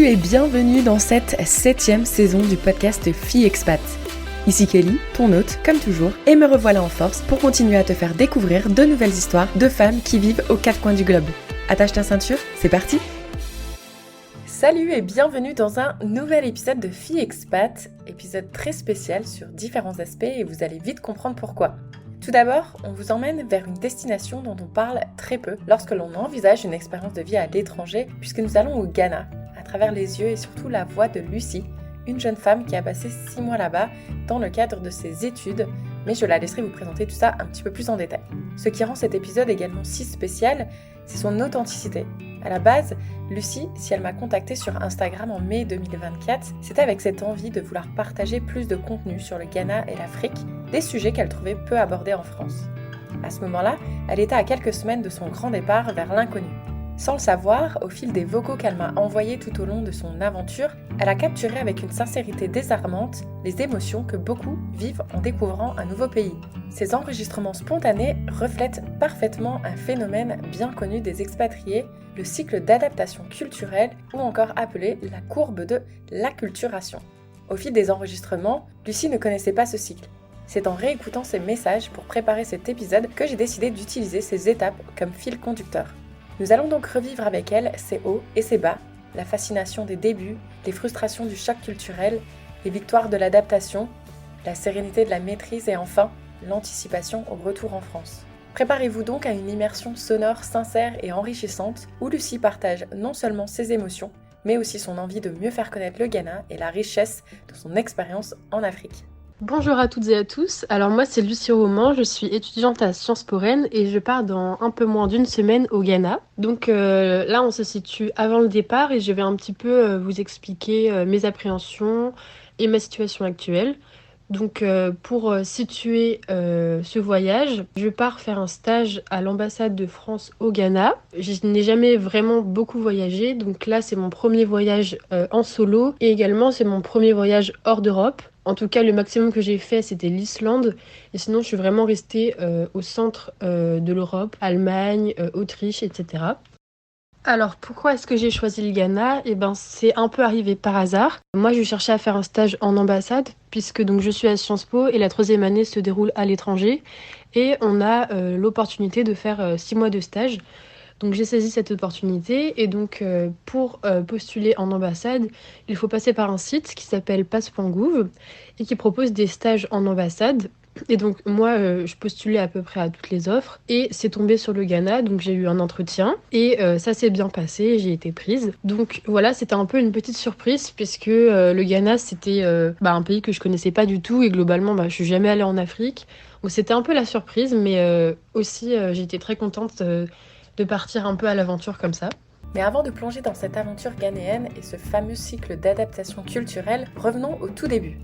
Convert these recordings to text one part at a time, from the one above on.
Salut et bienvenue dans cette 7e saison du podcast Filles Expat. Ici Kelly, ton hôte, comme toujours, et me revoilà en force pour continuer à te faire découvrir de nouvelles histoires de femmes qui vivent aux quatre coins du globe. Attache ta ceinture, c'est parti! Salut et bienvenue dans un nouvel épisode de Filles Expat, épisode très spécial sur différents aspects et vous allez vite comprendre pourquoi. Tout d'abord, on vous emmène vers une destination dont on parle très peu lorsque l'on envisage une expérience de vie à l'étranger, puisque nous allons au Ghana, à travers les yeux et surtout la voix de Lucie, une jeune femme qui a passé 6 mois là-bas dans le cadre de ses études, mais je la laisserai vous présenter tout ça un petit peu plus en détail. Ce qui rend cet épisode également si spécial, c'est son authenticité. À la base, Lucie, si elle m'a contactée sur Instagram en mai 2024, c'était avec cette envie de vouloir partager plus de contenu sur le Ghana et l'Afrique, des sujets qu'elle trouvait peu abordés en France. À ce moment-là, elle était à quelques semaines de son grand départ vers l'inconnu. Sans le savoir, au fil des vocaux qu'elle m'a envoyés tout au long de son aventure, elle a capturé avec une sincérité désarmante les émotions que beaucoup vivent en découvrant un nouveau pays. Ces enregistrements spontanés reflètent parfaitement un phénomène bien connu des expatriés, le cycle d'adaptation culturelle ou encore appelé la courbe de l'acculturation. Au fil des enregistrements, Lucie ne connaissait pas ce cycle. C'est en réécoutant ses messages pour préparer cet épisode que j'ai décidé d'utiliser ces étapes comme fil conducteur. Nous allons donc revivre avec elle ses hauts et ses bas, la fascination des débuts, les frustrations du choc culturel, les victoires de l'adaptation, la sérénité de la maîtrise et enfin, l'anticipation au retour en France. Préparez-vous donc à une immersion sonore sincère et enrichissante où Lucie partage non seulement ses émotions, mais aussi son envie de mieux faire connaître le Ghana et la richesse de son expérience en Afrique. Bonjour à toutes et à tous, alors moi c'est Lucie Roman, je suis étudiante à Sciences Po Rennes et je pars dans un peu moins d'une semaine au Ghana. Donc là on se situe avant le départ et je vais un petit peu vous expliquer mes appréhensions et ma situation actuelle. Donc pour situer ce voyage, je pars faire un stage à l'ambassade de France au Ghana. Je n'ai jamais vraiment beaucoup voyagé, donc là c'est mon premier voyage en solo et également c'est mon premier voyage hors d'Europe. En tout cas, le maximum que j'ai fait, c'était l'Islande. Et sinon, je suis vraiment restée au centre de l'Europe, Allemagne, Autriche, etc. Alors, pourquoi est-ce que j'ai choisi le Ghana? Eh ben, c'est un peu arrivé par hasard. Moi, je cherchais à faire un stage en ambassade, puisque donc je suis à Sciences Po et la 3e année se déroule à l'étranger. Et on a l'opportunité de faire 6 mois de stage. Donc j'ai saisi cette opportunité et donc pour postuler en ambassade, il faut passer par un site qui s'appelle pass.gouv et qui propose des stages en ambassade. Et donc moi je postulais à peu près à toutes les offres et c'est tombé sur le Ghana, donc j'ai eu un entretien et ça s'est bien passé, j'ai été prise. Donc voilà, c'était un peu une petite surprise puisque le Ghana c'était un pays que je connaissais pas du tout et globalement je suis jamais allée en Afrique. Donc c'était un peu la surprise mais aussi j'ai été très contente de partir un peu à l'aventure comme ça. Mais avant de plonger dans cette aventure ghanéenne et ce fameux cycle d'adaptation culturelle, revenons au tout début.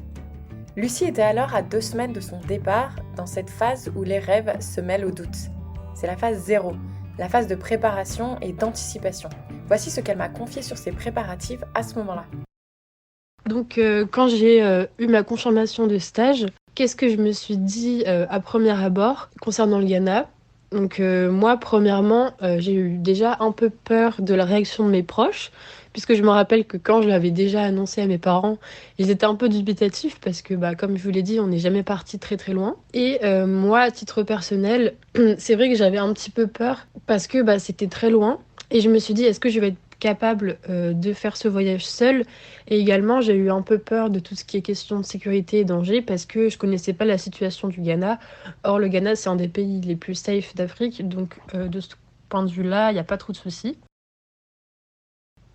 Lucie était alors à 2 semaines de son départ, dans cette phase où les rêves se mêlent aux doutes. C'est la phase 0, la phase de préparation et d'anticipation. Voici ce qu'elle m'a confié sur ses préparatifs à ce moment-là. Donc quand j'ai eu ma confirmation de stage, qu'est-ce que je me suis dit à premier abord concernant le Ghana ? Donc moi, premièrement, j'ai eu déjà un peu peur de la réaction de mes proches, puisque je me rappelle que quand je l'avais déjà annoncé à mes parents, ils étaient un peu dubitatifs, parce que comme je vous l'ai dit, on n'est jamais parti très très loin. Et moi, à titre personnel, c'est vrai que j'avais un petit peu peur, parce que c'était très loin. Et je me suis dit, est-ce que je vais être capable de faire ce voyage seule? Et également, j'ai eu un peu peur de tout ce qui est question de sécurité et danger, parce que je connaissais pas la situation du Ghana. Or, le Ghana, c'est un des pays les plus safe d'Afrique, donc de ce point de vue-là, il n'y a pas trop de soucis.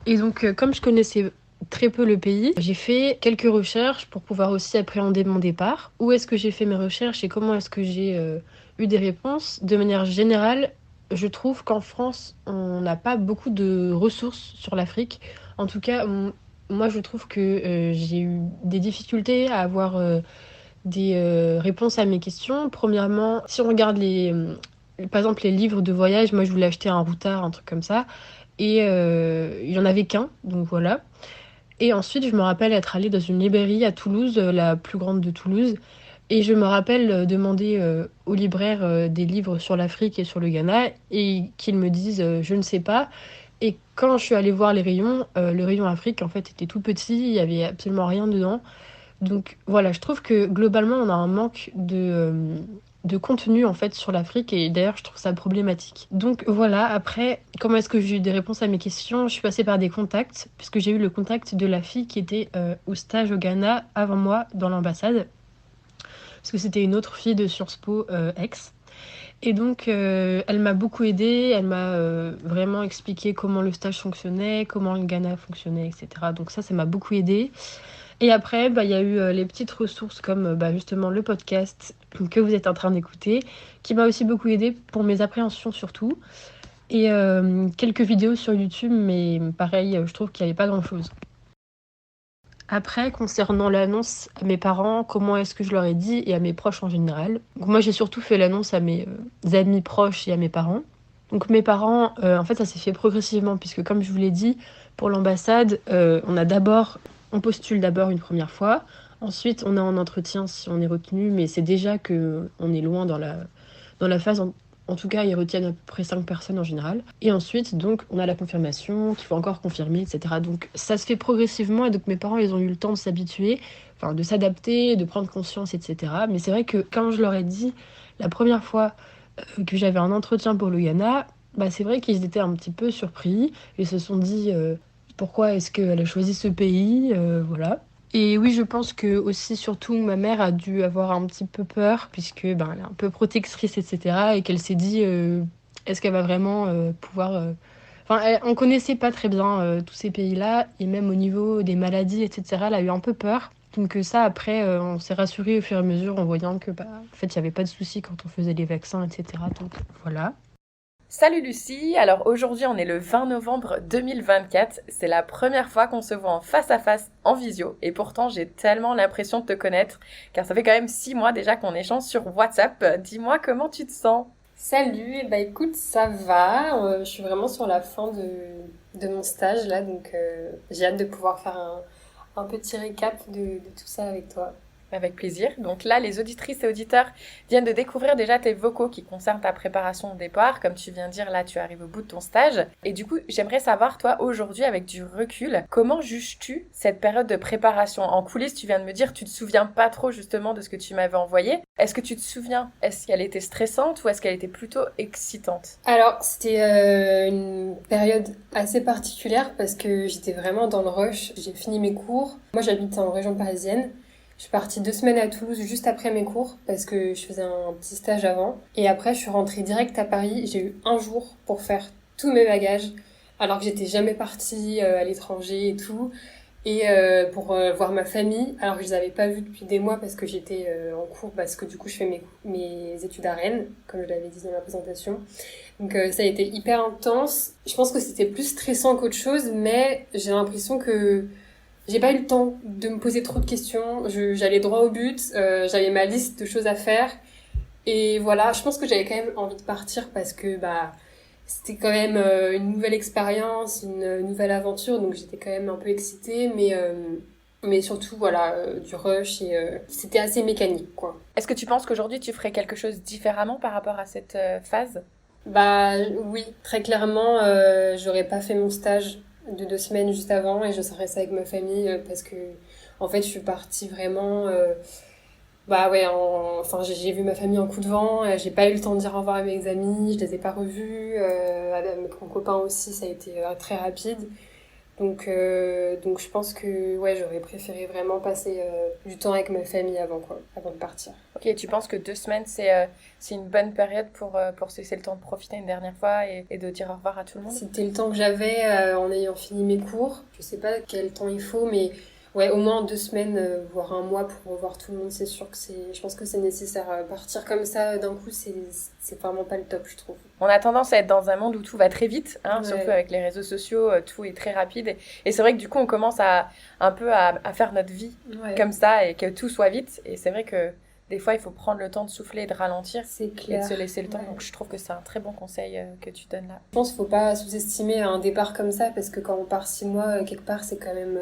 Et donc, comme je connaissais très peu le pays, j'ai fait quelques recherches pour pouvoir aussi appréhender mon départ. Où est-ce que j'ai fait mes recherches et comment est-ce que j'ai eu des réponses? De manière générale, je trouve qu'en France, on n'a pas beaucoup de ressources sur l'Afrique. En tout cas, moi, je trouve que j'ai eu des difficultés à avoir des réponses à mes questions. Premièrement, si on regarde par exemple les livres de voyage, moi je voulais acheter un routard, un truc comme ça, et il n'y en avait qu'un, donc voilà. Et ensuite, je me rappelle être allée dans une librairie à Toulouse, la plus grande de Toulouse, et je me rappelle demander au libraire des livres sur l'Afrique et sur le Ghana, et qu'ils me disent je ne sais pas. Et quand je suis allée voir les rayons, le rayon Afrique, en fait, était tout petit, il y avait absolument rien dedans. Donc voilà, je trouve que globalement, on a un manque de contenu en fait sur l'Afrique et d'ailleurs, je trouve ça problématique. Donc voilà, après, comment est-ce que j'ai eu des réponses à mes questions? Je suis passée par des contacts, puisque j'ai eu le contact de la fille qui était au stage au Ghana avant moi dans l'ambassade, parce que c'était une autre fille de Sciences Po ex. Et donc, elle m'a beaucoup aidée, elle m'a vraiment expliqué comment le stage fonctionnait, comment le Ghana fonctionnait, etc. Donc ça m'a beaucoup aidée. Et après, bah, il y a eu les petites ressources comme bah, justement le podcast que vous êtes en train d'écouter, qui m'a aussi beaucoup aidé pour mes appréhensions surtout. Et quelques vidéos sur YouTube, mais pareil, je trouve qu'il n'y avait pas grand-chose. Après, concernant l'annonce à mes parents, comment est-ce que je leur ai dit et à mes proches en général. Donc moi, j'ai surtout fait l'annonce à mes amis proches et à mes parents. Donc mes parents, en fait, ça s'est fait progressivement puisque comme je vous l'ai dit, pour l'ambassade, on postule d'abord une première fois. Ensuite, on a un entretien si on est retenu, mais c'est déjà que on est loin dans la phase. En tout cas, ils retiennent à peu près 5 personnes en général. Et ensuite, donc, on a la confirmation, qu'il faut encore confirmer, etc. Donc, ça se fait progressivement. Et donc, mes parents, ils ont eu le temps de s'habituer, enfin, de s'adapter, de prendre conscience, etc. Mais c'est vrai que quand je leur ai dit la première fois que j'avais un entretien pour le Ghana, bah, c'est vrai qu'ils étaient un petit peu surpris. Ils se sont dit pourquoi est-ce qu'elle a choisi ce pays, voilà. Et oui, je pense que aussi, surtout, ma mère a dû avoir un petit peu peur, puisque ben, elle est un peu protectrice, etc. Et qu'elle s'est dit, est-ce qu'elle va vraiment pouvoir... Enfin, on connaissait pas très bien tous ces pays-là, et même au niveau des maladies, etc., elle a eu un peu peur. Donc ça, après, on s'est rassuré au fur et à mesure en voyant que, bah, en fait, il n'y avait pas de soucis quand on faisait les vaccins, etc. Donc voilà. Salut Lucie, alors aujourd'hui on est le 20 novembre 2024, c'est la première fois qu'on se voit en face à face en visio et pourtant j'ai tellement l'impression de te connaître car ça fait quand même 6 mois déjà qu'on échange sur WhatsApp. Dis-moi comment tu te sens? Salut, bah écoute, ça va. Je suis vraiment sur la fin de mon stage là, donc j'ai hâte de pouvoir faire un petit récap de tout ça avec toi. Avec plaisir. Donc là, les auditrices et auditeurs viennent de découvrir déjà tes vocaux qui concernent ta préparation au départ. Comme tu viens de dire, là, tu arrives au bout de ton stage. Et du coup, j'aimerais savoir, toi, aujourd'hui, avec du recul, comment juges-tu cette période de préparation? En coulisses, tu viens de me dire, tu te souviens pas trop justement de ce que tu m'avais envoyé. Est-ce que tu te souviens? Est-ce qu'elle était stressante ou est-ce qu'elle était plutôt excitante? Alors, c'était une période assez particulière parce que j'étais vraiment dans le rush. J'ai fini mes cours. Moi, j'habite en région parisienne. Je suis partie 2 semaines à Toulouse juste après mes cours parce que je faisais un petit stage avant. Et après, je suis rentrée direct à Paris. J'ai eu un jour pour faire tous mes bagages alors que j'étais jamais partie à l'étranger et tout. Et pour voir ma famille alors que je les avais pas vus depuis des mois parce que j'étais en cours parce que du coup je fais mes études à Rennes comme je l'avais dit dans la présentation. Donc ça a été hyper intense. Je pense que c'était plus stressant qu'autre chose mais j'ai l'impression que j'ai pas eu le temps de me poser trop de questions. J'allais droit au but, j'avais ma liste de choses à faire. Et voilà, je pense que j'avais quand même envie de partir parce que bah c'était quand même une nouvelle expérience, une nouvelle aventure. Donc j'étais quand même un peu excitée, mais surtout voilà, du rush et c'était assez mécanique quoi. Est-ce que tu penses qu'aujourd'hui, tu ferais quelque chose différemment par rapport à cette phase? Bah oui, très clairement, j'aurais pas fait mon stage de 2 semaines juste avant et je serais ça avec ma famille parce que en fait je suis partie vraiment bah ouais enfin j'ai vu ma famille en coup de vent, j'ai pas eu le temps de dire au revoir à mes amis, je les ai pas revus, avec mon copain aussi ça a été très rapide donc je pense que ouais j'aurais préféré vraiment passer du temps avec ma famille avant de partir. Ok, tu penses que 2 semaines, c'est une bonne période pour se laisser le temps de profiter une dernière fois et de dire au revoir à tout le monde? C'était le temps que j'avais en ayant fini mes cours. Je sais pas quel temps il faut, mais ouais, au moins 2 semaines, voire un mois pour revoir tout le monde. C'est sûr que je pense que c'est nécessaire. Partir comme ça d'un coup, c'est vraiment pas le top, je trouve. On a tendance à être dans un monde où tout va très vite, hein, Ouais. surtout avec les réseaux sociaux, tout est très rapide. Et c'est vrai que du coup, on commence un peu à faire notre vie Ouais. comme ça et que tout soit vite. Et c'est vrai que des fois, il faut prendre le temps de souffler et de ralentir C'est et de clair. se laisser le temps. Ouais. Donc, je trouve que c'est un très bon conseil que tu donnes là. Je pense qu'il faut pas sous-estimer un départ comme ça, parce que quand on part 6 mois, quelque part, c'est quand même...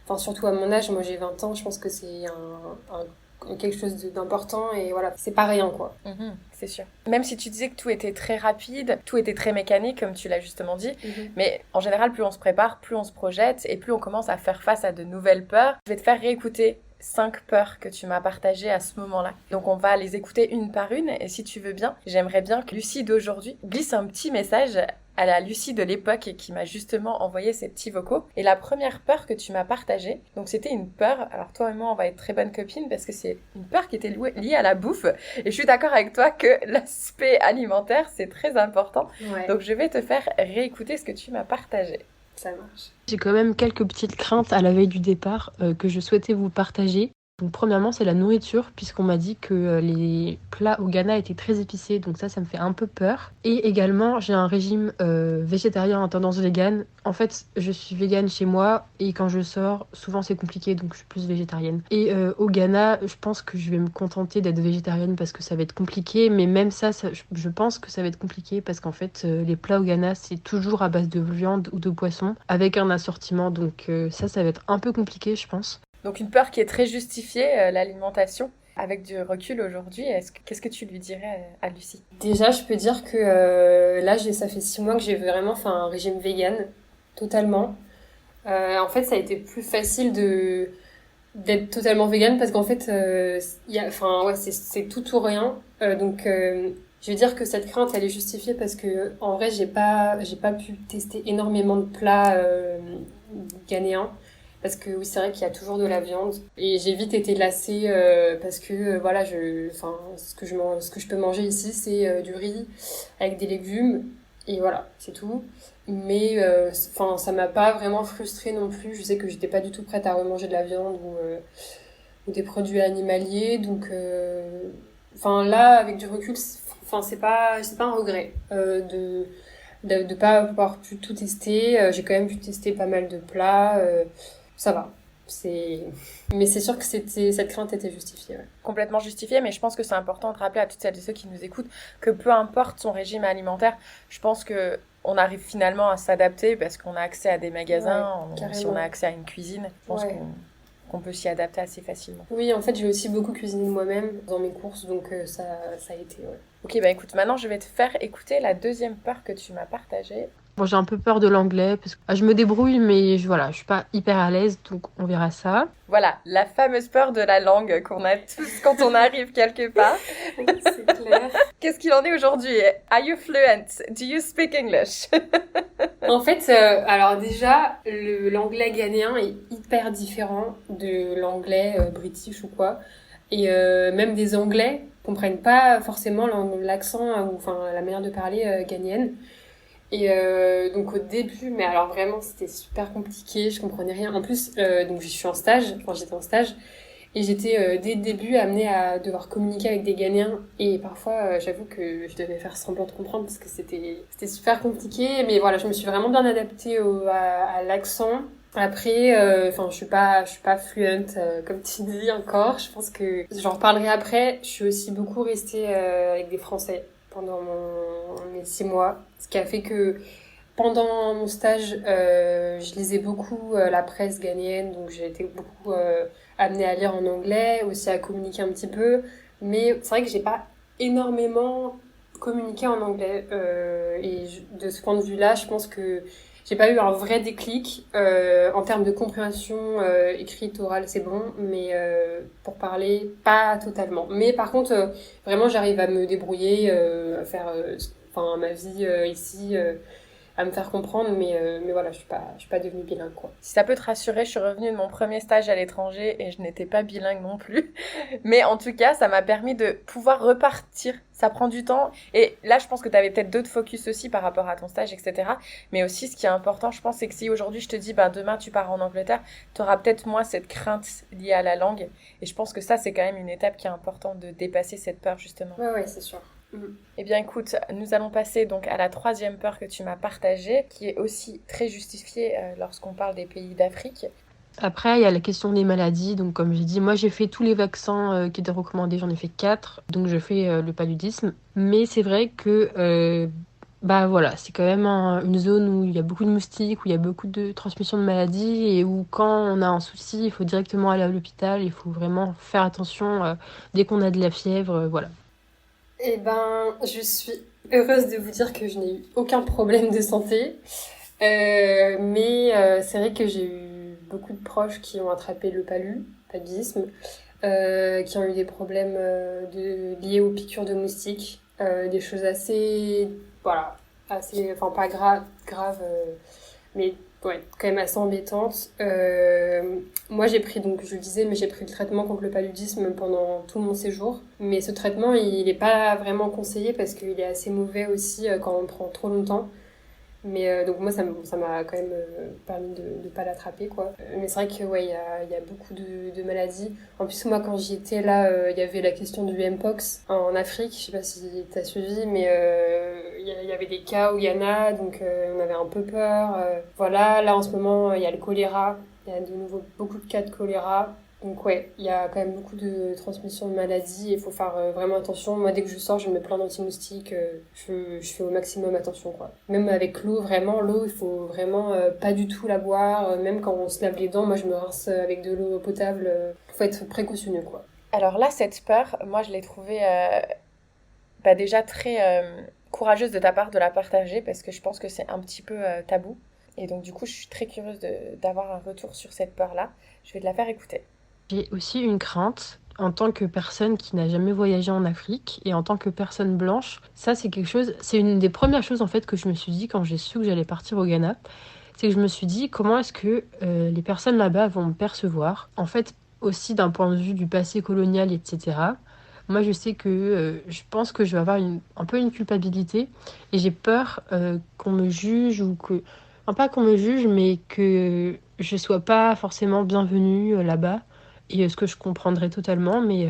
Enfin, surtout à mon âge, moi j'ai 20 ans, je pense que c'est un quelque chose d'important et voilà, c'est pas rien quoi. C'est sûr. Même si tu disais que tout était très rapide, tout était très mécanique, comme tu l'as justement dit, mais en général, plus on se prépare, plus on se projette et plus on commence à faire face à de nouvelles peurs. Je vais te faire réécouter 5 peurs que tu m'as partagées à ce moment-là. Donc on va les écouter une par une et si tu veux bien, j'aimerais bien que Lucie d'aujourd'hui glisse un petit message à la Lucie de l'époque qui m'a justement envoyé ces petits vocaux. Et la première peur que tu m'as partagée, donc c'était une peur, alors toi et moi on va être très bonnes copines parce que c'est une peur qui était liée à la bouffe et je suis d'accord avec toi que l'aspect alimentaire c'est très important. Donc je vais te faire réécouter ce que tu m'as partagé. Ça marche. J'ai quand même quelques petites craintes à la veille du départ que je souhaitais vous partager. Donc, premièrement, c'est la nourriture, puisqu'on m'a dit que les plats au Ghana étaient très épicés, donc ça me fait un peu peur. Et également, j'ai un régime végétarien à tendance végane. En fait, je suis végane chez moi, et quand je sors, souvent c'est compliqué, donc je suis plus végétarienne. Et au Ghana, je pense que je vais me contenter d'être végétarienne parce que ça va être compliqué, mais même ça je pense que ça va être compliqué parce qu'en fait, les plats au Ghana, c'est toujours à base de viande ou de poisson, avec un assortiment, donc ça va être un peu compliqué, je pense. Donc une peur qui est très justifiée, l'alimentation. Avec du recul aujourd'hui, qu'est-ce que tu lui dirais à Lucie ? Déjà, je peux dire que là, ça fait 6 mois que j'ai vraiment fait un régime vegan, totalement. En fait, ça a été plus facile d'être totalement vegan parce qu'en fait, c'est tout ou rien. Donc, je veux dire que cette crainte, elle est justifiée parce que en vrai, j'ai pas pu tester énormément de plats ghanéens. Parce que oui, c'est vrai qu'il y a toujours de la viande et j'ai vite été lassée parce que voilà, ce que je peux manger ici, c'est du riz avec des légumes et voilà, c'est tout. Mais ça m'a pas vraiment frustrée non plus. Je sais que j'étais pas du tout prête à remanger de la viande ou des produits animaliers, donc là, avec du recul, c'est pas un regret de pas avoir pu tout tester. J'ai quand même pu tester pas mal de plats. Ça va. Mais c'est sûr que cette crainte était justifiée. Ouais. Complètement justifiée, mais je pense que c'est important de rappeler à toutes celles et ceux qui nous écoutent que peu importe son régime alimentaire, je pense qu'on arrive finalement à s'adapter parce qu'on a accès à des magasins, si on a accès à une cuisine, je pense qu'on peut s'y adapter assez facilement. Oui, en fait, j'ai aussi beaucoup cuisiné moi-même dans mes courses, donc ça a été, ouais. Ok, écoute, maintenant je vais te faire écouter la deuxième peur que tu m'as partagée. Bon, j'ai un peu peur de l'anglais parce que je me débrouille, mais je suis pas hyper à l'aise, donc on verra ça. Voilà, la fameuse peur de la langue qu'on a tous quand on arrive quelque part. C'est clair. Qu'est-ce qu'il en est aujourd'hui ? Are you fluent? Do you speak English? En fait, alors déjà, l'anglais ghanéen est hyper différent de l'anglais british ou quoi. Et même des Anglais comprennent pas forcément l'accent ou la manière de parler ghanéenne. Et donc au début, mais alors vraiment c'était super compliqué, je comprenais rien. En plus, donc j'étais en stage et j'étais dès le début amenée à devoir communiquer avec des Ghanéens et parfois j'avoue que je devais faire semblant de comprendre parce que c'était super compliqué. Mais voilà, je me suis vraiment bien adaptée à l'accent. Après, je suis pas fluent comme tu dis encore. Je pense que j'en reparlerai après. Je suis aussi beaucoup restée avec des Français pendant mes 6 mois, ce qui a fait que pendant mon stage, je lisais beaucoup la presse ghanéenne, donc j'ai été beaucoup amenée à lire en anglais, aussi à communiquer un petit peu, mais c'est vrai que j'ai pas énormément communiqué en anglais, et de ce point de vue-là, je pense que j'ai pas eu un vrai déclic en termes de compréhension écrite, orale, c'est bon, mais pour parler, pas totalement. Mais par contre, vraiment, j'arrive à me débrouiller, à faire ma vie ici, à me faire comprendre, mais voilà, je suis pas devenue bilingue, quoi. Si ça peut te rassurer, je suis revenue de mon premier stage à l'étranger et je n'étais pas bilingue non plus. Mais en tout cas, ça m'a permis de pouvoir repartir. Ça prend du temps. Et là, je pense que tu avais peut-être d'autres focus aussi par rapport à ton stage, etc. Mais aussi, ce qui est important, je pense, c'est que si aujourd'hui je te dis, demain tu pars en Angleterre, tu auras peut-être moins cette crainte liée à la langue. Et je pense que ça, c'est quand même une étape qui est importante de dépasser cette peur, justement. Ouais, c'est sûr. Eh bien écoute, nous allons passer donc à la troisième peur que tu m'as partagée, qui est aussi très justifiée lorsqu'on parle des pays d'Afrique. Après, il y a la question des maladies. Donc, comme j'ai dit, moi, j'ai fait tous les vaccins qui étaient recommandés. J'en ai fait 4. Donc, je fais le paludisme. Mais c'est vrai que Bah voilà, c'est quand même une zone où il y a beaucoup de moustiques, où il y a beaucoup de transmission de maladies et où quand on a un souci, il faut directement aller à l'hôpital, il faut vraiment faire attention dès qu'on a de la fièvre, voilà. Eh ben, je suis heureuse de vous dire que je n'ai eu aucun problème de santé. Mais c'est vrai que j'ai eu beaucoup de proches qui ont attrapé le paludisme, qui ont eu des problèmes liés aux piqûres de moustiques, des choses assez, voilà, assez, enfin pas grave, mais ouais, quand même assez embêtantes. Moi j'ai pris, donc je le disais, mais j'ai pris le traitement contre le paludisme pendant tout mon séjour. Mais ce traitement, il n'est pas vraiment conseillé parce qu'il est assez mauvais aussi quand on le prend trop longtemps. Mais donc moi, ça m'a quand même permis de ne pas l'attraper, quoi. Mais c'est vrai que ouais, il y a beaucoup de maladies. En plus, moi, quand j'y étais, là, il y avait la question du Mpox en Afrique. Je sais pas si t'as suivi, mais il y avait des cas au Ghana, donc on avait un peu peur. Voilà, là, en ce moment, il y a le choléra. Il y a de nouveau beaucoup de cas de choléra. Donc ouais, il y a quand même beaucoup de transmission de maladies et il faut faire vraiment attention. Moi, dès que je sors, je mets plein d'anti-moustiques. Je fais au maximum attention, quoi. Même avec l'eau, vraiment, l'eau, il faut vraiment pas du tout la boire. Même quand on se lave les dents, moi, je me rince avec de l'eau potable. Faut être précautionneux, quoi. Alors là, cette peur, moi, je l'ai trouvée déjà très courageuse de ta part de la partager parce que je pense que c'est un petit peu tabou. Et donc, du coup, je suis très curieuse d'avoir un retour sur cette peur-là. Je vais te la faire écouter. J'ai aussi une crainte en tant que personne qui n'a jamais voyagé en Afrique et en tant que personne blanche. Ça, c'est quelque chose, c'est une des premières choses en fait que je me suis dit quand j'ai su que j'allais partir au Ghana. C'est que je me suis dit comment est-ce que les personnes là-bas vont me percevoir. En fait, aussi d'un point de vue du passé colonial, etc. Moi, je sais que je pense que je vais avoir un peu une culpabilité et j'ai peur qu'on me juge ou que... Enfin, pas qu'on me juge, mais que je sois pas forcément bienvenue là-bas. Et ce que je comprendrais totalement, mais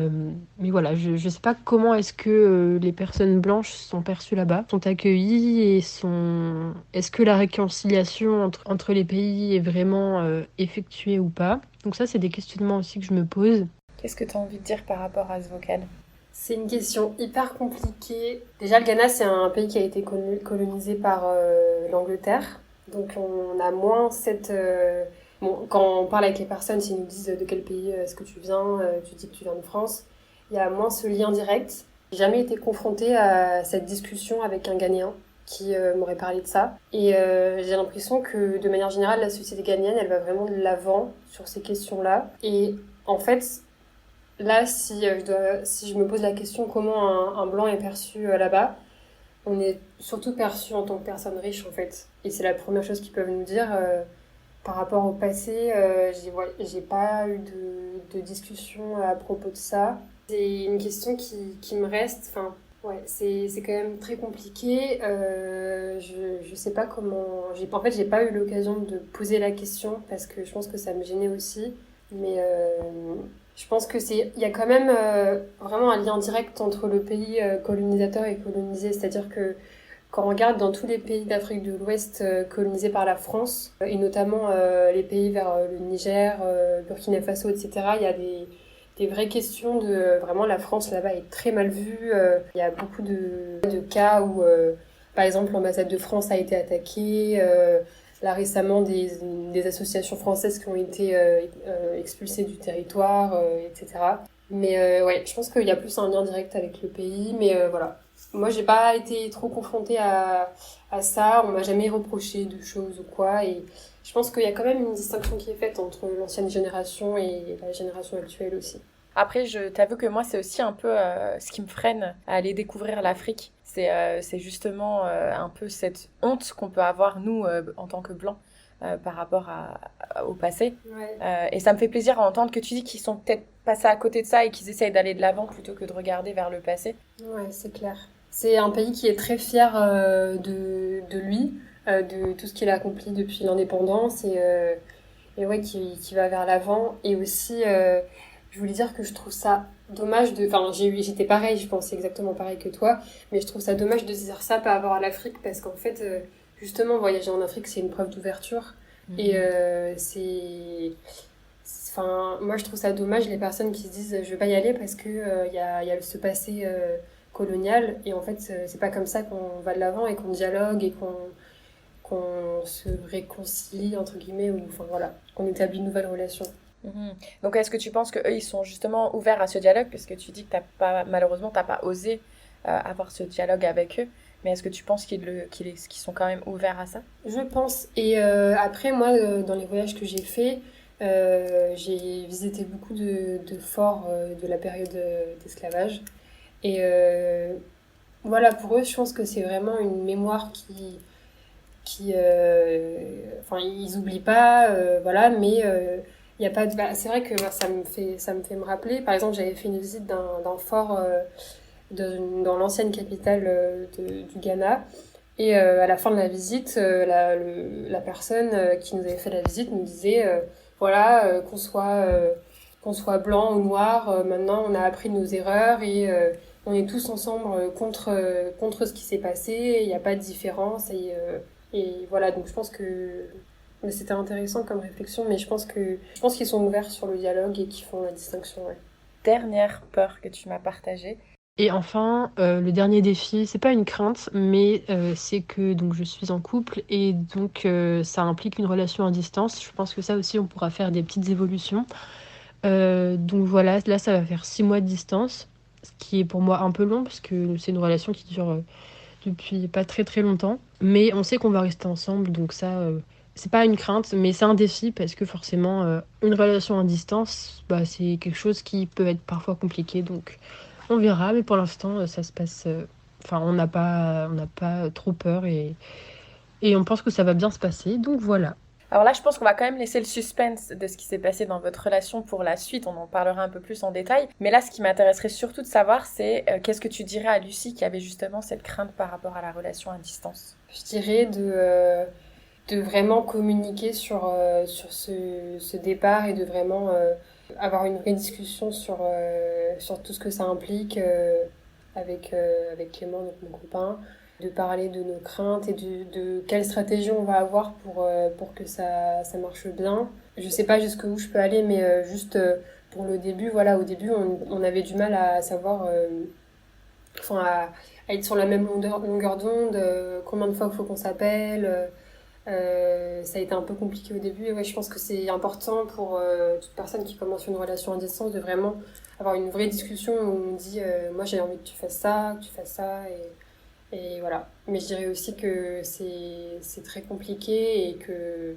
voilà, je ne sais pas comment est-ce que les personnes blanches sont perçues là-bas, sont accueillies et sont... Est-ce que la réconciliation entre les pays est vraiment effectuée ou pas? Donc ça, c'est des questionnements aussi que je me pose. Qu'est-ce que tu as envie de dire par rapport à ce vocal? C'est une question hyper compliquée. Déjà, le Ghana, c'est un pays qui a été colonisé par l'Angleterre. Donc, on a moins cette... Bon, quand on parle avec les personnes, s'ils nous disent de quel pays est-ce que tu viens, tu dis que tu viens de France, il y a moins ce lien direct. J'ai jamais été confrontée à cette discussion avec un Ghanéen qui m'aurait parlé de ça. Et j'ai l'impression que, de manière générale, la société ghanéenne, elle va vraiment de l'avant sur ces questions-là. Et en fait, là, si je me pose la question comment un blanc est perçu là-bas, on est surtout perçu en tant que personne riche, en fait. Et c'est la première chose qu'ils peuvent nous dire. Par rapport au passé, j'ai pas eu de discussion à propos de ça. C'est une question qui me reste. Enfin, ouais, c'est quand même très compliqué. Je sais pas comment. En fait, j'ai pas eu l'occasion de poser la question parce que je pense que ça me gênait aussi. Mais je pense que il y a quand même vraiment un lien direct entre le pays colonisateur et colonisé. C'est-à-dire que quand on regarde dans tous les pays d'Afrique de l'Ouest colonisés par la France, et notamment les pays vers le Niger, Burkina Faso, etc., il y a des vraies questions de... vraiment, la France, là-bas, est très mal vue. Il y a beaucoup de cas où, par exemple, l'ambassade de France a été attaquée. Là, récemment, des associations françaises qui ont été expulsées du territoire, etc. Mais ouais, je pense qu'il y a plus un lien direct avec le pays, mais voilà. Moi, j'ai pas été trop confrontée à ça. On m'a jamais reproché de choses ou quoi. Et je pense qu'il y a quand même une distinction qui est faite entre l'ancienne génération et la génération actuelle aussi. Après, je t'avoue que moi, c'est aussi un peu ce qui me freine à aller découvrir l'Afrique. C'est justement un peu cette honte qu'on peut avoir, nous, en tant que Blancs, par rapport au passé. Ouais. Et ça me fait plaisir à entendre que tu dis qu'ils sont peut-être passés à côté de ça et qu'ils essayent d'aller de l'avant plutôt que de regarder vers le passé. Ouais, c'est clair. C'est un pays qui est très fier de lui, de tout ce qu'il a accompli depuis l'indépendance et ouais, qui va vers l'avant. Et aussi, je voulais dire que je trouve ça dommage de... Enfin, j'étais pareil, je pensais exactement pareil que toi, mais je trouve ça dommage de se dire ça par rapport à l'Afrique parce qu'en fait, justement, voyager en Afrique, c'est une preuve d'ouverture. Et Enfin, moi, je trouve ça dommage les personnes qui se disent je vais pas y aller parce que il y a ce passé coloniale. Et en fait, c'est pas comme ça qu'on va de l'avant et qu'on dialogue et qu'on se réconcilie, entre guillemets, ou enfin voilà, qu'on établit une nouvelle relation. Donc est-ce que tu penses qu'eux, ils sont justement ouverts à ce dialogue? Parce que tu dis que malheureusement, t'as pas osé avoir ce dialogue avec eux. Mais est-ce que tu penses qu'ils sont quand même ouverts à ça? Je pense. Et après, moi, dans les voyages que j'ai faits, j'ai visité beaucoup de forts de la période d'esclavage. Et voilà, pour eux, je pense que c'est vraiment une mémoire enfin, ils oublient pas, voilà, mais il y a pas de... c'est vrai que moi, ça me fait me rappeler. Par exemple, j'avais fait une visite d'un fort dans l'ancienne capitale du Ghana. Et à la fin de la visite, la personne qui nous avait fait la visite nous disait voilà, qu'on soit blanc ou noir, maintenant on a appris nos erreurs et on est tous ensemble contre ce qui s'est passé, il n'y a pas de différence. Et voilà, donc je pense que c'était intéressant comme réflexion, mais je pense qu'ils sont ouverts sur le dialogue et qu'ils font la distinction. Ouais. Dernière peur que tu m'as partagée. Et enfin, le dernier défi, c'est pas une crainte, mais c'est que donc je suis en couple et donc ça implique une relation à distance. Je pense que ça aussi, on pourra faire des petites évolutions. Donc voilà, là, ça va faire 6 mois de distance, ce qui est pour moi un peu long parce que c'est une relation qui dure depuis pas très très longtemps. Mais on sait qu'on va rester ensemble, donc ça, c'est pas une crainte, mais c'est un défi parce que forcément, une relation à distance, bah, c'est quelque chose qui peut être parfois compliqué. Donc on verra, mais pour l'instant, ça se passe. Enfin, on n'a pas trop peur et on pense que ça va bien se passer. Donc voilà. Alors là, je pense qu'on va quand même laisser le suspense de ce qui s'est passé dans votre relation pour la suite. On en parlera un peu plus en détail. Mais là, ce qui m'intéresserait surtout de savoir, c'est qu'est-ce que tu dirais à Lucie qui avait justement cette crainte par rapport à la relation à distance? Je dirais de vraiment communiquer sur ce départ et de vraiment avoir une vraie discussion sur tout ce que ça implique avec Clément, donc mon copain, de parler de nos craintes et de quelle stratégie on va avoir pour que ça marche bien. Je sais pas jusqu'où je peux aller, mais juste pour le début, voilà, au début on avait du mal à savoir, à être sur la même longueur d'onde, combien de fois il faut qu'on s'appelle. Ça a été un peu compliqué au début et ouais, je pense que c'est important pour toute personne qui commence une relation à distance de vraiment avoir une vraie discussion où on dit moi j'ai envie que tu fasses ça, et voilà. Mais je dirais aussi que c'est très compliqué et que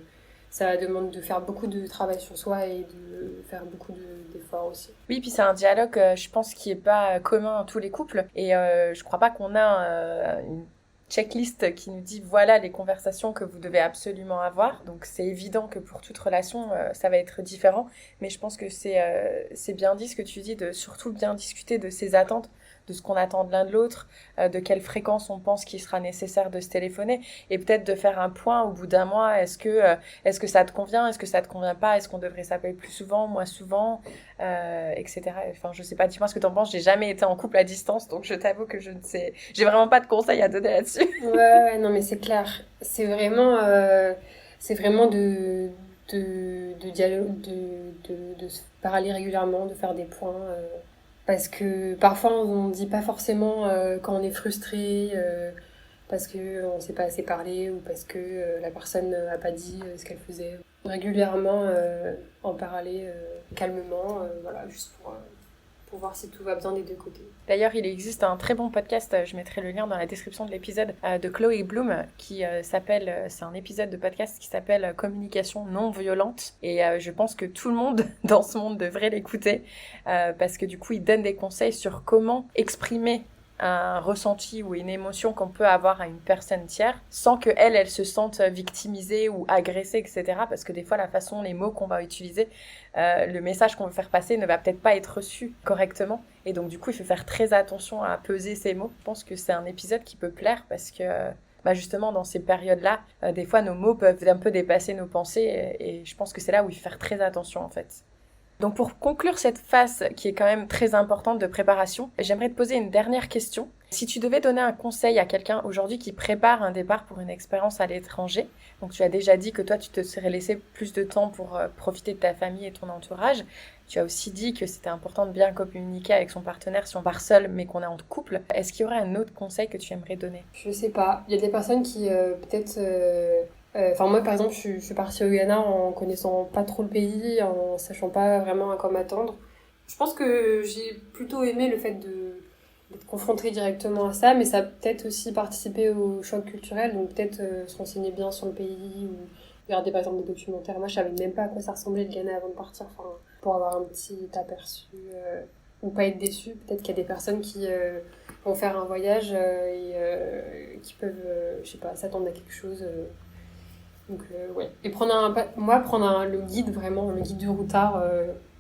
ça demande de faire beaucoup de travail sur soi et de faire beaucoup d'efforts aussi. Oui, puis c'est un dialogue, je pense, qui est pas commun à tous les couples. Et je crois pas qu'on a une checklist qui nous dit voilà les conversations que vous devez absolument avoir. Donc c'est évident que pour toute relation, ça va être différent. Mais je pense que c'est bien dit ce que tu dis, de surtout bien discuter de ses attentes, de ce qu'on attend de l'un de l'autre, de quelle fréquence on pense qu'il sera nécessaire de se téléphoner, et peut-être de faire un point au bout d'un mois. Est-ce que ça te convient, est-ce que ça te convient pas, est-ce qu'on devrait s'appeler plus souvent, moins souvent, etc. Enfin, je sais pas, dis-moi ce que t'en penses. J'ai jamais été en couple à distance, donc je t'avoue que je ne sais, j'ai vraiment pas de conseils à donner là-dessus. Ouais, non mais c'est clair, c'est vraiment de dialogue, de se parler régulièrement, de faire des points. Parce que parfois on ne dit pas forcément quand on est frustré, parce qu'on ne s'est pas assez parlé ou parce que la personne n'a pas dit ce qu'elle faisait. Régulièrement en parler calmement, voilà, juste pour voir si tout va bien des deux côtés. D'ailleurs, il existe un très bon podcast, je mettrai le lien dans la description de l'épisode, de Chloé Bloom, qui c'est un épisode de podcast qui s'appelle Communication non violente, et je pense que tout le monde dans ce monde devrait l'écouter, parce que du coup, il donne des conseils sur comment exprimer un ressenti ou une émotion qu'on peut avoir à une personne tiers sans que elle se sente victimisée ou agressée, etc. Parce que des fois, la façon, les mots qu'on va utiliser, le message qu'on veut faire passer ne va peut-être pas être reçu correctement. Et donc, du coup, il faut faire très attention à peser ces mots. Je pense que c'est un épisode qui peut plaire parce que justement, dans ces périodes-là, des fois, nos mots peuvent un peu dépasser nos pensées et je pense que c'est là où il faut faire très attention, en fait. Donc pour conclure cette phase qui est quand même très importante de préparation, j'aimerais te poser une dernière question. Si tu devais donner un conseil à quelqu'un aujourd'hui qui prépare un départ pour une expérience à l'étranger, donc tu as déjà dit que toi tu te serais laissé plus de temps pour profiter de ta famille et ton entourage. Tu as aussi dit que c'était important de bien communiquer avec son partenaire si on part seul mais qu'on est en couple. Est-ce qu'il y aurait un autre conseil que tu aimerais donner? Je sais pas. Il y a des personnes qui peut-être... Enfin moi par exemple je suis partie au Ghana en connaissant pas trop le pays, en sachant pas vraiment à quoi m'attendre. Je pense que j'ai plutôt aimé le fait d'être confrontée directement à ça, mais ça a peut-être aussi participé au choc culturel, donc peut-être se renseigner bien sur le pays ou regarder par exemple des documentaires. Moi je savais même pas à quoi ça ressemblait le Ghana avant de partir, enfin, pour avoir un petit aperçu ou pas être déçu. Peut-être qu'il y a des personnes qui vont faire un voyage et qui peuvent, je sais pas, s'attendre à quelque chose. Donc ouais. Et prendre le guide, vraiment, le guide du routard.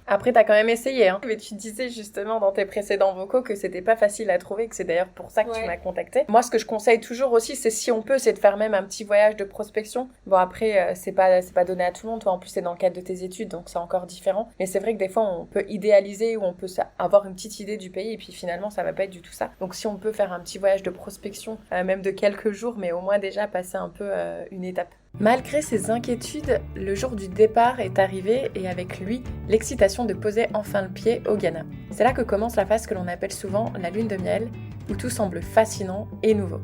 Après, t'as quand même essayé, hein. Mais tu disais justement dans tes précédents vocaux que c'était pas facile à trouver, que c'est d'ailleurs pour ça que tu m'as contacté. Moi, ce que je conseille toujours aussi, c'est si on peut, c'est de faire même un petit voyage de prospection. Bon, après, c'est pas donné à tout le monde. Toi, en plus, c'est dans le cadre de tes études, donc c'est encore différent. Mais c'est vrai que des fois, on peut idéaliser ou on peut avoir une petite idée du pays et puis finalement, ça va pas être du tout ça. Donc, si on peut faire un petit voyage de prospection, même de quelques jours, mais au moins déjà passer un peu une étape. Malgré ses inquiétudes, le jour du départ est arrivé et avec lui, l'excitation de poser enfin le pied au Ghana. C'est là que commence la phase que l'on appelle souvent la lune de miel, où tout semble fascinant et nouveau.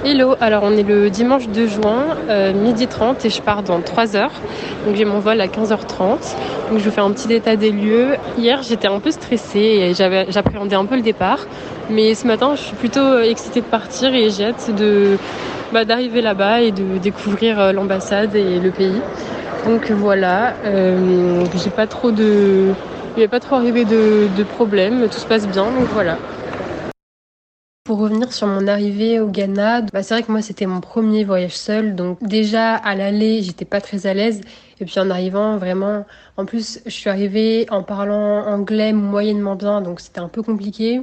Hello, alors on est le dimanche 2 juin, 12h30 et je pars dans 3 heures. Donc j'ai mon vol à 15h30. Donc je vous fais un petit état des lieux. Hier j'étais un peu stressée et j'appréhendais un peu le départ. Mais ce matin je suis plutôt excitée de partir et j'ai hâte d'arriver là-bas et de découvrir l'ambassade et le pays. Donc voilà, il n'y a pas trop arrivé de problèmes, tout se passe bien, donc voilà. Pour revenir sur mon arrivée au Ghana, c'est vrai que moi c'était mon premier voyage seul, donc déjà à l'aller j'étais pas très à l'aise, et puis en arrivant vraiment, en plus je suis arrivée en parlant anglais moyennement bien, donc c'était un peu compliqué.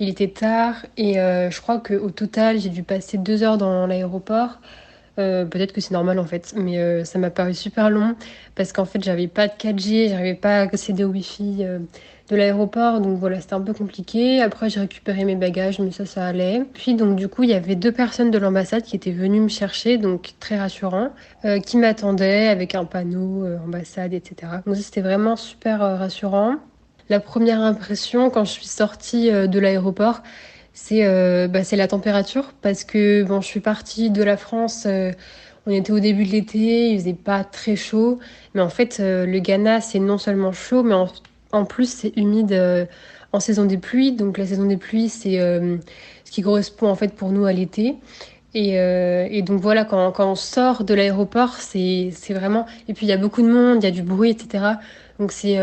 Il était tard et je crois qu'au total j'ai dû passer 2 heures dans l'aéroport. Peut-être que c'est normal en fait, mais ça m'a paru super long parce qu'en fait j'avais pas de 4G, j'arrivais pas à accéder au wifi de l'aéroport, donc voilà, c'était un peu compliqué. Après j'ai récupéré mes bagages, mais ça allait. Puis donc du coup il y avait 2 personnes de l'ambassade qui étaient venues me chercher, donc très rassurant, qui m'attendaient avec un panneau ambassade, etc. Donc ça c'était vraiment super rassurant. La première impression quand je suis sortie de l'aéroport, c'est la température parce que bon, je suis partie de la France, on était au début de l'été, il faisait pas très chaud, mais en fait le Ghana c'est non seulement chaud, mais en plus c'est humide en saison des pluies. Donc la saison des pluies c'est ce qui correspond en fait pour nous à l'été. Et donc voilà, quand on sort de l'aéroport, c'est vraiment... Et puis il y a beaucoup de monde, il y a du bruit, etc. Donc c'est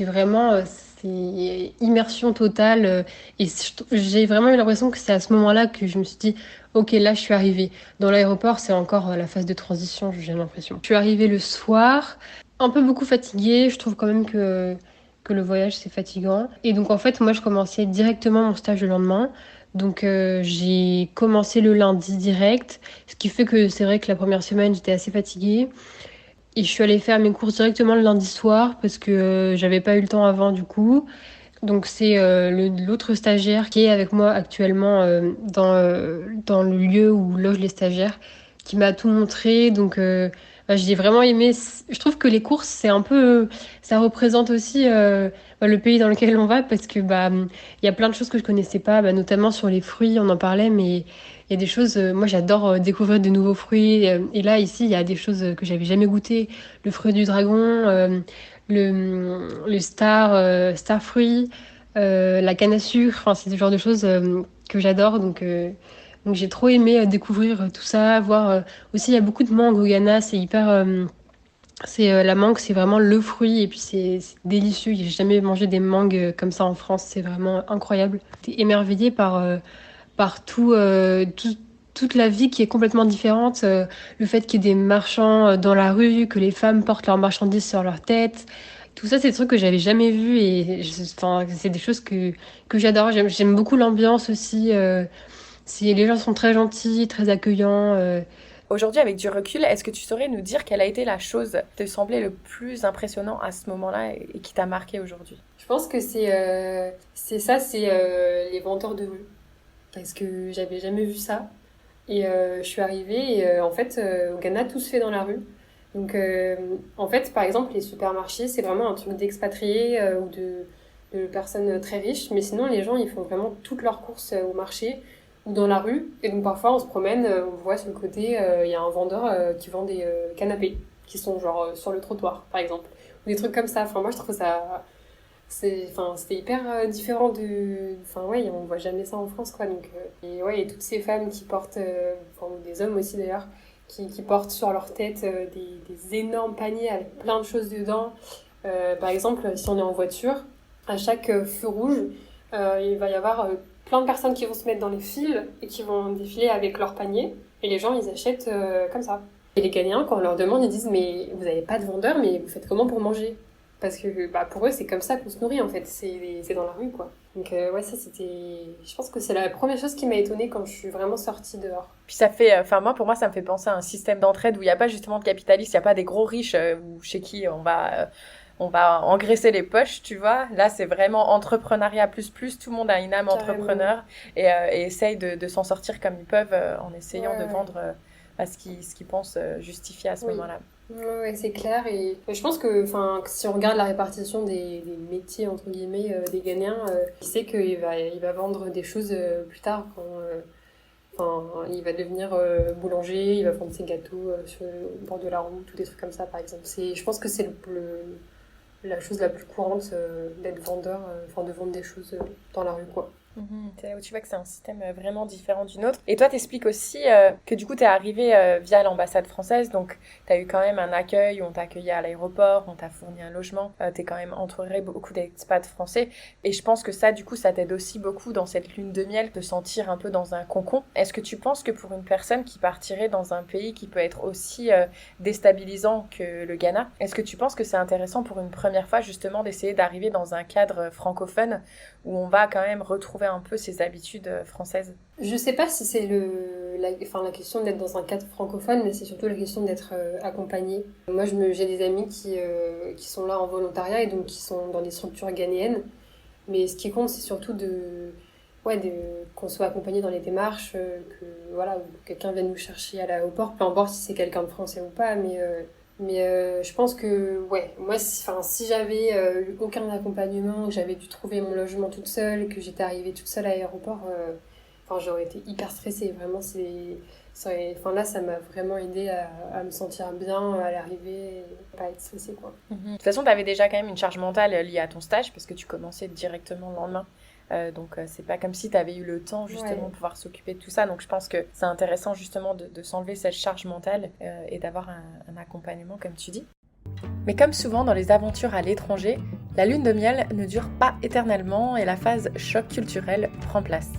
vraiment... c'est immersion totale. Et j'ai vraiment eu l'impression que c'est à ce moment-là que je me suis dit, ok, là je suis arrivée. Dans l'aéroport, c'est encore la phase de transition, j'ai l'impression. Je suis arrivée le soir, un peu beaucoup fatiguée. Je trouve quand même que le voyage c'est fatigant. Et donc en fait, moi je commençais directement mon stage le lendemain. Donc j'ai commencé le lundi direct, ce qui fait que c'est vrai que la première semaine j'étais assez fatiguée. Et je suis allée faire mes courses directement le lundi soir parce que j'avais pas eu le temps avant du coup. Donc c'est l'autre stagiaire qui est avec moi actuellement dans le lieu où logent les stagiaires qui m'a tout montré. Donc j'ai vraiment aimé. Je trouve que les courses c'est un peu, ça représente aussi le pays dans lequel on va parce que il y a plein de choses que je connaissais pas, notamment sur les fruits, on en parlait, mais il y a des choses. Moi j'adore découvrir de nouveaux fruits et là ici il y a des choses que j'avais jamais goûté. Le fruit du dragon, le star fruit, la canne à sucre. Enfin c'est ce genre de choses que j'adore donc j'ai trop aimé découvrir tout ça, voir aussi il y a beaucoup de mangue au Ghana, c'est hyper la mangue, c'est vraiment le fruit et puis c'est délicieux. J'ai jamais mangé des mangues comme ça en France, c'est vraiment incroyable. J'étais émerveillée par toute la vie qui est complètement différente, le fait qu'il y ait des marchands dans la rue, que les femmes portent leurs marchandises sur leur tête. Tout ça, c'est des trucs que j'avais jamais vus et enfin, c'est des choses que j'adore. J'aime beaucoup l'ambiance aussi. Les gens sont très gentils, très accueillants. Aujourd'hui, avec du recul, est-ce que tu saurais nous dire quelle a été la chose qui te semblait le plus impressionnant à ce moment-là et qui t'a marqué aujourd'hui? Je pense que c'est les vendeurs de rue. Parce que j'avais jamais vu ça. Et je suis arrivée et en fait, au Ghana, tout se fait dans la rue. Donc, en fait, par exemple, les supermarchés, c'est vraiment un truc d'expatriés ou de personnes très riches. Mais sinon, les gens, ils font vraiment toutes leurs courses au marché ou dans la rue. Et donc, parfois, on se promène, on voit sur le côté, il y a un vendeur qui vend des canapés qui sont genre sur le trottoir, par exemple. Ou des trucs comme ça. Enfin, moi, je trouve ça... c'était hyper différent de... Enfin, ouais, on voit jamais ça en France, quoi. Donc, et ouais, et toutes ces femmes qui portent... Enfin, ou des hommes aussi, d'ailleurs, qui portent sur leur tête des énormes paniers avec plein de choses dedans. Par exemple, si on est en voiture, à chaque feu rouge, il va y avoir plein de personnes qui vont se mettre dans les files et qui vont défiler avec leur panier. Et les gens, ils achètent comme ça. Et les Ghanéens, quand on leur demande, ils disent « Mais vous n'avez pas de vendeur, mais vous faites comment pour manger ?» Parce que pour eux, c'est comme ça qu'on se nourrit, en fait. C'est dans la rue, quoi. Donc, ouais, ça, c'était... Je pense que c'est la première chose qui m'a étonnée quand je suis vraiment sortie dehors. Puis ça fait... pour moi, ça me fait penser à un système d'entraide où il n'y a pas justement de capitalistes, il n'y a pas des gros riches chez qui on va engraisser les poches, tu vois. Là, c'est vraiment entrepreneuriat plus. Tout le monde a une âme entrepreneur et essaye de s'en sortir comme ils peuvent en essayant de vendre ce qu'ils pensent justifier à ce moment-là. Ouais, c'est clair. Et je pense que si on regarde la répartition des métiers, entre guillemets, des Ghanéens, il sait qu'il va vendre des choses plus tard quand il va devenir boulanger, il va vendre ses gâteaux sur le bord de la route ou des trucs comme ça, par exemple. Je pense que c'est la chose la plus courante d'être vendeur, de vendre des choses dans la rue, quoi. C'est là où tu vois que c'est un système vraiment différent du nôtre. Et toi, t'expliques aussi que du coup, t'es arrivée via l'ambassade française, donc t'as eu quand même un accueil, on t'a accueilli à l'aéroport, on t'a fourni un logement, t'es quand même entouré beaucoup d'expats français. Et je pense que ça, du coup, ça t'aide aussi beaucoup dans cette lune de miel, de te sentir un peu dans un cocon. Est-ce que tu penses que pour une personne qui partirait dans un pays qui peut être aussi déstabilisant que le Ghana, est-ce que tu penses que c'est intéressant pour une première fois justement d'essayer d'arriver dans un cadre francophone où on va quand même retrouver un peu ses habitudes françaises? Je sais pas si c'est la question d'être dans un cadre francophone, mais c'est surtout la question d'être accompagné. Moi, j'ai des amis qui sont là en volontariat et donc qui sont dans des structures ghanéennes. Mais ce qui compte, c'est surtout qu'on soit accompagné dans les démarches, que quelqu'un vienne nous chercher à l'aéroport, peu importe si c'est quelqu'un de français ou pas, mais je pense que, moi, si j'avais eu aucun accompagnement, que j'avais dû trouver mon logement toute seule, que j'étais arrivée toute seule à l'aéroport, j'aurais été hyper stressée. Vraiment, là, ça m'a vraiment aidée à me sentir bien à l'arrivée et pas être stressée, quoi. De toute façon, tu avais déjà quand même une charge mentale liée à ton stage, parce que tu commençais directement le lendemain. Donc c'est pas comme si tu avais eu le temps justement de pouvoir s'occuper de tout ça, donc je pense que c'est intéressant justement de s'enlever cette charge mentale et d'avoir un accompagnement comme tu dis. Mais comme souvent dans les aventures à l'étranger, la lune de miel ne dure pas éternellement et la phase choc culturel prend place.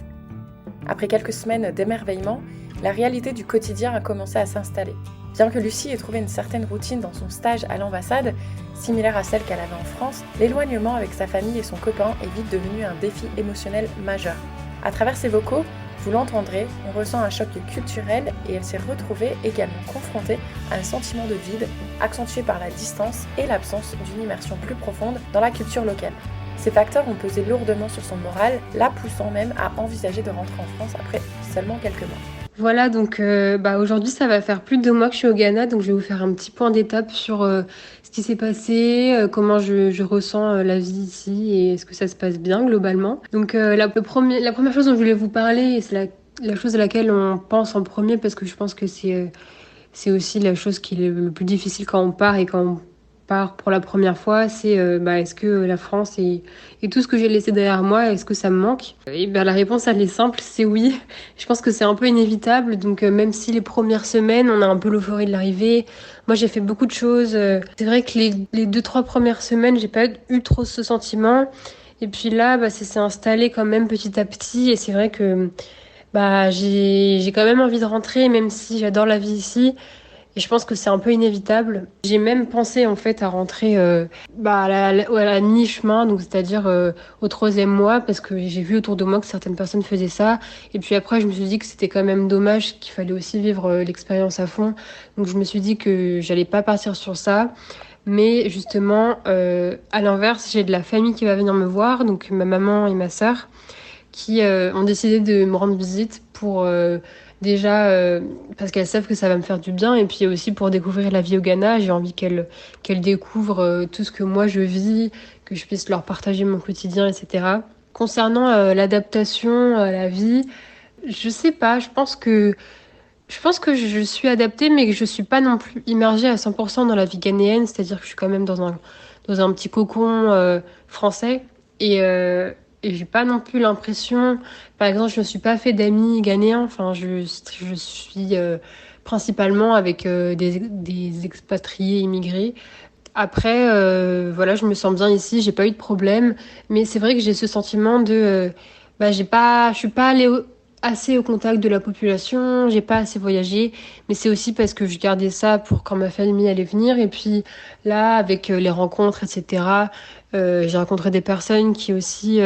Après quelques semaines d'émerveillement, la réalité du quotidien a commencé à s'installer. Bien que Lucie ait trouvé une certaine routine dans son stage à l'ambassade, similaire à celle qu'elle avait en France, l'éloignement avec sa famille et son copain est vite devenu un défi émotionnel majeur. À travers ses vocaux, vous l'entendrez, on ressent un choc culturel et elle s'est retrouvée également confrontée à un sentiment de vide, accentué par la distance et l'absence d'une immersion plus profonde dans la culture locale. Ces facteurs ont pesé lourdement sur son moral, la poussant même à envisager de rentrer en France après seulement quelques mois. Voilà, donc aujourd'hui, ça va faire plus de 2 mois que je suis au Ghana, donc je vais vous faire un petit point d'étape sur ce qui s'est passé, comment je ressens la vie ici et est-ce que ça se passe bien globalement. Donc la première chose dont je voulais vous parler, et c'est la chose à laquelle on pense en premier parce que je pense que c'est aussi la chose qui est le plus difficile quand on part et quand on part pour la première fois, c'est est-ce que la France et tout ce que j'ai laissé derrière moi, est-ce que ça me manque? Et la réponse elle est simple, c'est oui. Je pense que c'est un peu inévitable, donc même si les premières semaines, on a un peu l'euphorie de l'arrivée, moi j'ai fait beaucoup de choses. C'est vrai que les 2-3 premières semaines, j'ai pas eu trop ce sentiment. Et puis là, ça s'est installé quand même petit à petit, et c'est vrai que j'ai quand même envie de rentrer, même si j'adore la vie ici. Et je pense que c'est un peu inévitable. J'ai même pensé en fait à rentrer à la mi-chemin, donc c'est-à-dire au 3e mois, parce que j'ai vu autour de moi que certaines personnes faisaient ça. Et puis après, je me suis dit que c'était quand même dommage, qu'il fallait aussi vivre l'expérience à fond. Donc je me suis dit que j'allais pas partir sur ça. Mais justement, à l'inverse, j'ai de la famille qui va venir me voir, donc ma maman et ma sœur, qui ont décidé de me rendre visite pour déjà parce qu'elles savent que ça va me faire du bien et puis aussi pour découvrir la vie au Ghana. J'ai envie qu'elles découvrent tout ce que moi je vis, que je puisse leur partager mon quotidien, etc. Concernant l'adaptation à la vie, je sais pas, je pense que je suis adaptée, mais que je suis pas non plus immergée à 100% dans la vie ghanéenne, c'est-à-dire que je suis quand même dans un petit cocon français. Et, euh, et j'ai pas non plus l'impression, par exemple, je me suis pas fait d'amis ghanéens, enfin, je suis principalement avec des expatriés immigrés. Après, voilà, je me sens bien ici, j'ai pas eu de problème, mais c'est vrai que j'ai ce sentiment de, je suis pas allée assez au contact de la population, j'ai pas assez voyagé, mais c'est aussi parce que je gardais ça pour quand ma famille allait venir, et puis là, avec les rencontres, etc., j'ai rencontré des personnes qui aussi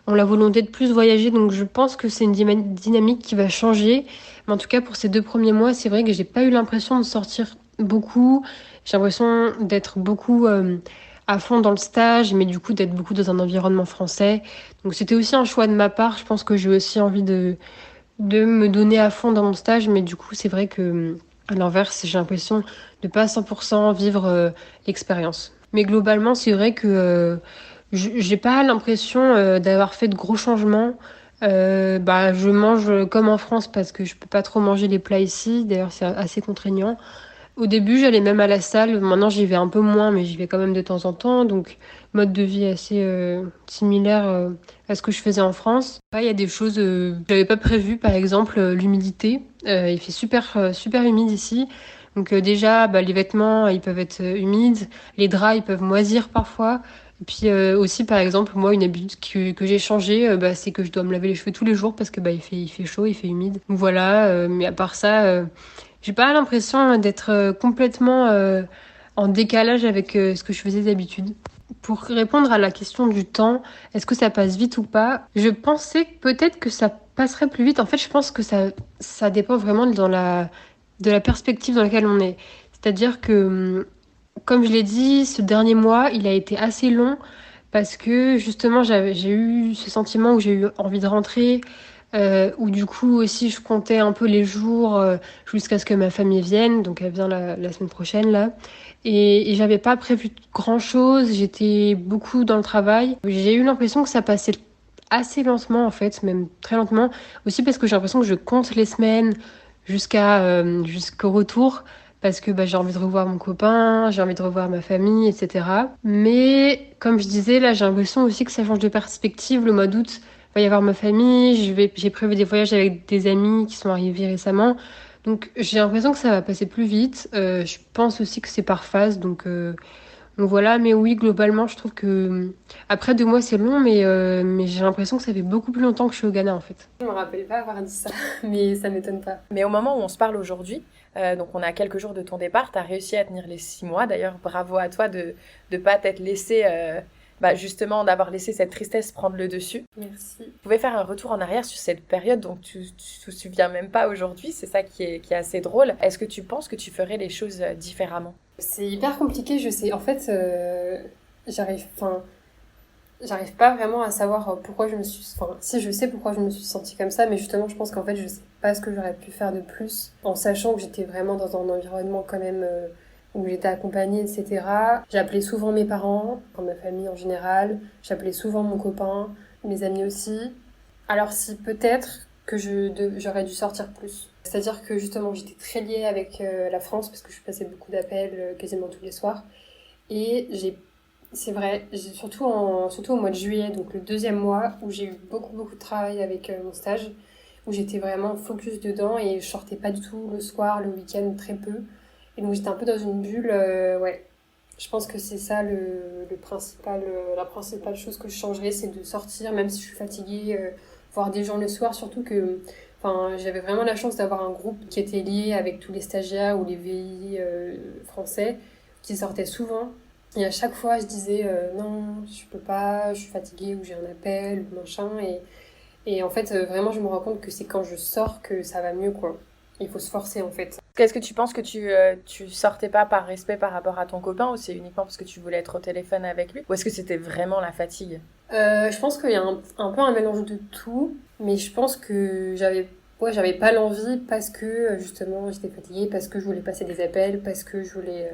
ont la volonté de plus voyager, donc je pense que c'est une dynamique qui va changer, mais en tout cas pour ces 2 premiers mois, c'est vrai que j'ai pas eu l'impression de sortir beaucoup. J'ai l'impression d'être beaucoup à fond dans le stage, mais du coup d'être beaucoup dans un environnement français. Donc c'était aussi un choix de ma part. Je pense que j'ai aussi envie de me donner à fond dans mon stage, mais du coup c'est vrai que à l'inverse, j'ai l'impression de pas à 100% vivre l'expérience. Mais globalement, c'est vrai que j'ai pas l'impression d'avoir fait de gros changements. Je mange comme en France parce que je peux pas trop manger les plats ici. D'ailleurs, c'est assez contraignant. Au début, j'allais même à la salle. Maintenant, j'y vais un peu moins, mais j'y vais quand même de temps en temps. Donc, mode de vie assez similaire à ce que je faisais en France. Après, il y a des choses que j'avais pas prévues. Par exemple, l'humidité. Il fait super humide ici. Donc déjà, les vêtements, ils peuvent être humides. Les draps, ils peuvent moisir parfois. Et puis aussi, par exemple, moi, une habitude que j'ai changée, c'est que je dois me laver les cheveux tous les jours parce que il fait chaud, il fait humide. Donc voilà, mais à part ça, j'ai pas l'impression d'être complètement en décalage avec ce que je faisais d'habitude. Pour répondre à la question du temps, est-ce que ça passe vite ou pas? Je pensais peut-être que ça passerait plus vite. En fait, je pense que ça dépend vraiment de la perspective dans laquelle on est. C'est-à-dire que, comme je l'ai dit, ce dernier mois, il a été assez long parce que justement, j'ai eu ce sentiment où j'ai eu envie de rentrer, où du coup aussi je comptais un peu les jours jusqu'à ce que ma famille vienne, donc elle vient la semaine prochaine là. Et j'avais pas prévu grand-chose, j'étais beaucoup dans le travail. J'ai eu l'impression que ça passait assez lentement en fait, même très lentement. Aussi parce que j'ai l'impression que je compte les semaines jusqu'au retour. Parce que j'ai envie de revoir mon copain, j'ai envie de revoir ma famille, etc. Mais comme je disais, là j'ai l'impression aussi que ça change de perspective. Le mois d'août, va y avoir ma famille, j'ai prévu des voyages avec des amis qui sont arrivés récemment. Donc j'ai l'impression que ça va passer plus vite. Je pense aussi que c'est par phase, donc voilà. Mais oui, globalement, je trouve que après 2 mois c'est long, mais j'ai l'impression que ça fait beaucoup plus longtemps que je suis au Ghana en fait. Je me rappelle pas avoir dit ça, mais ça m'étonne pas. Mais au moment où on se parle aujourd'hui, donc on est à quelques jours de ton départ, tu as réussi à tenir les 6 mois. D'ailleurs, bravo à toi de ne pas t'être laissé, justement, d'avoir laissé cette tristesse prendre le dessus. Merci. Vous pouvez faire un retour en arrière sur cette période dont tu te souviens même pas aujourd'hui. C'est ça qui est assez drôle. Est-ce que tu penses que tu ferais les choses différemment? C'est hyper compliqué, je sais. En fait, j'arrive pas vraiment à savoir pourquoi je me suis... Enfin, si, je sais pourquoi je me suis sentie comme ça, mais justement, je pense qu'en fait, je sais pas ce que j'aurais pu faire de plus, en sachant que j'étais vraiment dans un environnement quand même où j'étais accompagnée, etc. J'appelais souvent mes parents, ma famille en général, j'appelais souvent mon copain, mes amis aussi. Alors si, peut-être que j'aurais dû sortir plus. C'est-à-dire que justement, j'étais très liée avec la France, parce que je passais beaucoup d'appels quasiment tous les soirs, et c'est vrai, surtout au mois de juillet, donc le 2e mois, où j'ai eu beaucoup de travail avec mon stage, où j'étais vraiment focus dedans et je sortais pas du tout le soir, le week-end, très peu. Et donc j'étais un peu dans une bulle, ouais. Je pense que c'est ça la principale chose que je changerais, c'est de sortir, même si je suis fatiguée, voir des gens le soir, surtout que Enfin, j'avais vraiment la chance d'avoir un groupe qui était lié avec tous les stagiaires ou les VI français qui sortaient souvent. Et à chaque fois, je disais non, je peux pas, je suis fatiguée ou j'ai un appel ou machin. Et en fait, vraiment, je me rends compte que c'est quand je sors que ça va mieux, quoi. Il faut se forcer, en fait. Est-ce que tu penses que tu sortais pas par respect par rapport à ton copain ou c'est uniquement parce que tu voulais être au téléphone avec lui? Ou est-ce que c'était vraiment la fatigue? Je pense qu'il y a un peu un mélange de tout, mais je pense que j'avais pas l'envie parce que justement j'étais fatiguée, parce que je voulais passer des appels, parce que je voulais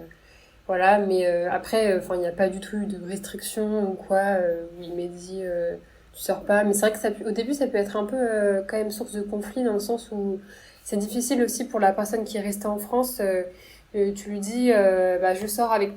voilà, mais après il n'y a pas du tout eu de restrictions ou quoi, où il m'a dit tu sors pas, mais c'est vrai que au début ça peut être un peu quand même source de conflit dans le sens où c'est difficile aussi pour la personne qui est restée en France. Tu lui dis je sors avec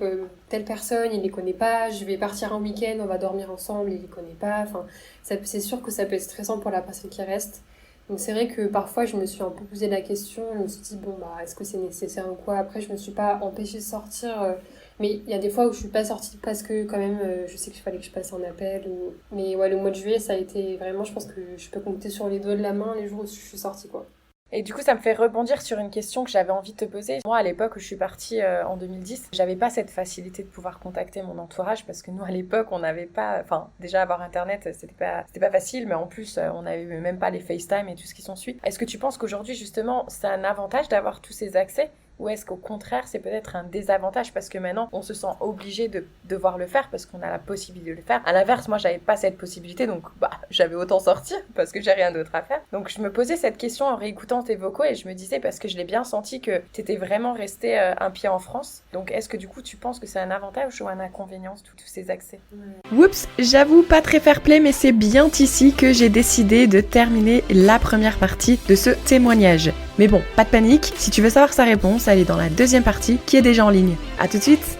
telle personne, il les connaît pas, je vais partir un week-end, on va dormir ensemble, il les connaît pas. Enfin, c'est sûr que ça peut être stressant pour la personne qui reste. Donc c'est vrai que parfois je me suis un peu posé la question, je me suis dit est-ce que c'est nécessaire ou quoi. Après je me suis pas empêchée de sortir, mais il y a des fois où je suis pas sortie parce que quand même je sais qu'il fallait que je passe un appel. Mais ouais, le mois de juillet ça a été vraiment, je pense que je peux compter sur les doigts de la main les jours où je suis sortie, quoi. Et du coup, ça me fait rebondir sur une question que j'avais envie de te poser. Moi, à l'époque où je suis partie en 2010, j'avais pas cette facilité de pouvoir contacter mon entourage parce que nous, à l'époque, on n'avait pas... Enfin, déjà, avoir Internet, c'était pas facile, mais en plus, on n'avait même pas les FaceTime et tout ce qui s'ensuit. Est-ce que tu penses qu'aujourd'hui, justement, c'est un avantage d'avoir tous ces accès? Ou est-ce qu'au contraire, c'est peut-être un désavantage parce que maintenant, on se sent obligé de devoir le faire parce qu'on a la possibilité de le faire. À l'inverse, moi, j'avais pas cette possibilité, donc j'avais autant sortir parce que j'ai rien d'autre à faire. Donc, je me posais cette question en réécoutant tes vocaux et je me disais, parce que je l'ai bien senti que t'étais vraiment resté un pied en France. Donc, est-ce que du coup, tu penses que c'est un avantage ou un inconvénient, tous ces accès? Oups, j'avoue pas très fair-play, mais c'est bien ici que j'ai décidé de terminer la première partie de ce témoignage. Mais bon, pas de panique, si tu veux savoir sa réponse, elle est dans la deuxième partie qui est déjà en ligne. À tout de suite!